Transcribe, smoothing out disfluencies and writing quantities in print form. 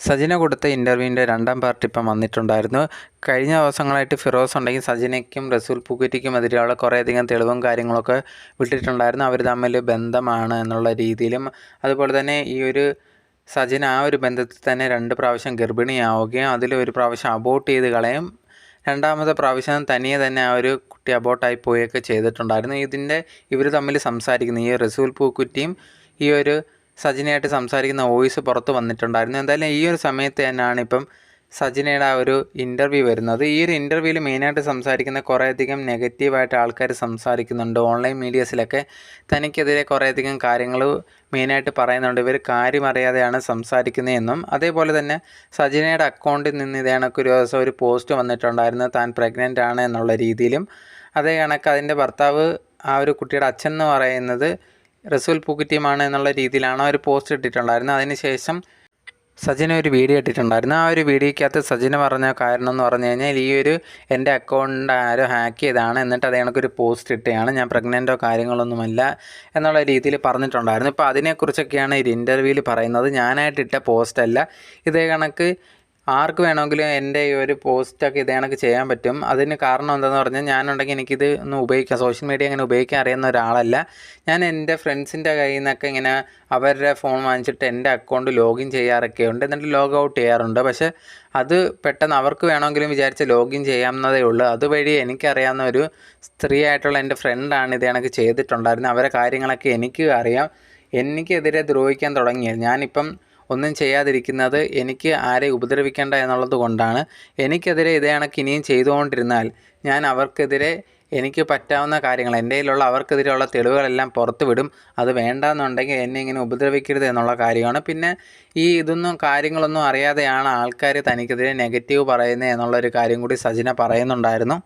സജിന കൊടുത്ത ഇൻ്റർവ്യൂവിൻ്റെ രണ്ടാം പാർട്ട് ഇപ്പം വന്നിട്ടുണ്ടായിരുന്നു. കഴിഞ്ഞ ദിവസങ്ങളായിട്ട് ഫിറോസ് ഉണ്ടെങ്കിൽ സജിനയ്ക്കും റസൂൽ പൂക്കുറ്റിക്കും എതിരെയുള്ള കുറേയധികം തെളിവും കാര്യങ്ങളൊക്കെ വിട്ടിട്ടുണ്ടായിരുന്നു. അവർ തമ്മിൽ ബന്ധമാണ് എന്നുള്ള രീതിയിലും, അതുപോലെ തന്നെ ഈ ഒരു സജിന ആ ഒരു ബന്ധത്തിൽ തന്നെ 2 പ്രാവശ്യം ഗർഭിണിയാവുകയും അതിലൊരു പ്രാവശ്യം അബോർട്ട് ചെയ്ത് കളയും, രണ്ടാമത്തെ പ്രാവശ്യം തനിയെ തന്നെ ആ ഒരു കുട്ടി അബോർട്ടായി പോവുകയൊക്കെ ചെയ്തിട്ടുണ്ടായിരുന്നു. ഇവർ തമ്മിൽ സംസാരിക്കുന്ന ഈ റസൂൽ പൂക്കുറ്റിയും ഈ ഒരു സജിനയായിട്ട് സംസാരിക്കുന്ന വോയിസ് പുറത്ത് വന്നിട്ടുണ്ടായിരുന്നു. എന്തായാലും ഈ ഒരു സമയത്ത് തന്നെയാണ് ഇപ്പം സജിനയുടെ ആ ഒരു ഇൻ്റർവ്യൂ വരുന്നത്. ഈ ഒരു ഇൻ്റർവ്യൂവിൽ മെയിനായിട്ട് സംസാരിക്കുന്ന കുറേയധികം നെഗറ്റീവായിട്ട് ആൾക്കാർ സംസാരിക്കുന്നുണ്ട്. ഓൺലൈൻ മീഡിയസിലൊക്കെ തനിക്കെതിരെ കുറേയധികം കാര്യങ്ങൾ മെയിനായിട്ട് പറയുന്നുണ്ട്. ഇവർ കാര്യമറിയാതെയാണ് സംസാരിക്കുന്നതെന്നും, അതേപോലെ തന്നെ സജിനയുടെ അക്കൗണ്ടിൽ നിന്ന് ഇതേ കണക്ക് ഒരു ദിവസം ഒരു പോസ്റ്റ് വന്നിട്ടുണ്ടായിരുന്നു, താൻ പ്രഗ്നൻ്റ് ആണ് എന്നുള്ള രീതിയിലും. അതേ കണക്ക് അതിൻ്റെ ഭർത്താവ് ആ ഒരു കുട്ടിയുടെ അച്ഛൻ എന്ന് പറയുന്നത് റസൂൽ പൂക്കുറ്റിയുമാണ് എന്നുള്ള രീതിയിലാണ് ഒരു പോസ്റ്റ് ഇട്ടിട്ടുണ്ടായിരുന്നത്. അതിനുശേഷം സജിന ഒരു വീഡിയോ ഇട്ടിട്ടുണ്ടായിരുന്നു. ആ ഒരു വീഡിയോയ്ക്കകത്ത് സജിന പറഞ്ഞ കാരണം എന്ന് പറഞ്ഞു കഴിഞ്ഞാൽ ഈ ഒരു എൻ്റെ അക്കൗണ്ട് ആരോ ഹാക്ക് ചെയ്താണ്, എന്നിട്ട് അതേ കണക്കൊരു പോസ്റ്റ് ഇട്ടതാണ്, ഞാൻ പ്രഗ്നൻ്റോ കാര്യങ്ങളൊന്നുമല്ല എന്നുള്ള രീതിയിൽ പറഞ്ഞിട്ടുണ്ടായിരുന്നു. ഇപ്പോൾ അതിനെക്കുറിച്ചൊക്കെയാണ് ഈ ഇൻ്റർവ്യൂവിൽ പറയുന്നത്. ഞാനായിട്ടിട്ട പോസ്റ്റല്ല, ഇതേ കണക്ക് ആർക്ക് വേണമെങ്കിലും എൻ്റെ ഈ ഒരു പോസ്റ്റൊക്കെ ഇതേ കണക്ക് ചെയ്യാൻ പറ്റും. അതിന് കാരണം എന്താണെന്ന് പറഞ്ഞാൽ ഞാനുണ്ടെങ്കിൽ എനിക്കിത് ഒന്ന് ഉപയോഗിക്കാം, സോഷ്യൽ മീഡിയ അങ്ങനെ ഉപയോഗിക്കാൻ അറിയുന്ന ഒരാളല്ല. ഞാൻ എൻ്റെ ഫ്രണ്ട്സിൻ്റെ കയ്യിൽ നിന്നൊക്കെ ഇങ്ങനെ അവരുടെ ഫോൺ വാങ്ങിച്ചിട്ട് എൻ്റെ അക്കൗണ്ട് ലോഗിൻ ചെയ്യാറൊക്കെ ഉണ്ട്, എന്നിട്ട് ലോഗ് ഔട്ട് ചെയ്യാറുണ്ട്. പക്ഷേ അത് പെട്ടെന്ന് അവർക്ക് വേണമെങ്കിലും വിചാരിച്ച് ലോഗിൻ ചെയ്യാവുന്നതേ ഉള്ളൂ. അതുവഴി എനിക്കറിയാവുന്ന ഒരു സ്ത്രീ ആയിട്ടുള്ള എൻ്റെ ഫ്രണ്ടാണ് ഇതേ കണക്ക് ചെയ്തിട്ടുണ്ടായിരുന്നത്. അവരെ കാര്യങ്ങളൊക്കെ എനിക്ക് അറിയാം. എനിക്കെതിരെ ദ്രോഹിക്കാൻ തുടങ്ങിയത് ഞാനിപ്പം ഒന്നും ചെയ്യാതിരിക്കുന്നത് എനിക്ക് ആരെയും ഉപദ്രവിക്കേണ്ട എന്നുള്ളത് കൊണ്ടാണ്. എനിക്കെതിരെ ഇതേ കണക്ക് ഇനിയും ചെയ്തുകൊണ്ടിരുന്നാൽ ഞാൻ അവർക്കെതിരെ എനിക്ക് പറ്റാവുന്ന കാര്യങ്ങൾ, എൻ്റെ കയ്യിലുള്ള അവർക്കെതിരെയുള്ള തെളിവുകളെല്ലാം പുറത്ത് വിടും. അത് വേണ്ടാന്നുണ്ടെങ്കിൽ എന്നെ ഇങ്ങനെ ഉപദ്രവിക്കരുത് എന്നുള്ള കാര്യമാണ്. പിന്നെ ഇതൊന്നും കാര്യങ്ങളൊന്നും അറിയാതെയാണ് ആൾക്കാർ തനിക്കെതിരെ നെഗറ്റീവ് പറയുന്നത് എന്നുള്ളൊരു കാര്യം കൂടി സജിന പറയുന്നുണ്ടായിരുന്നു.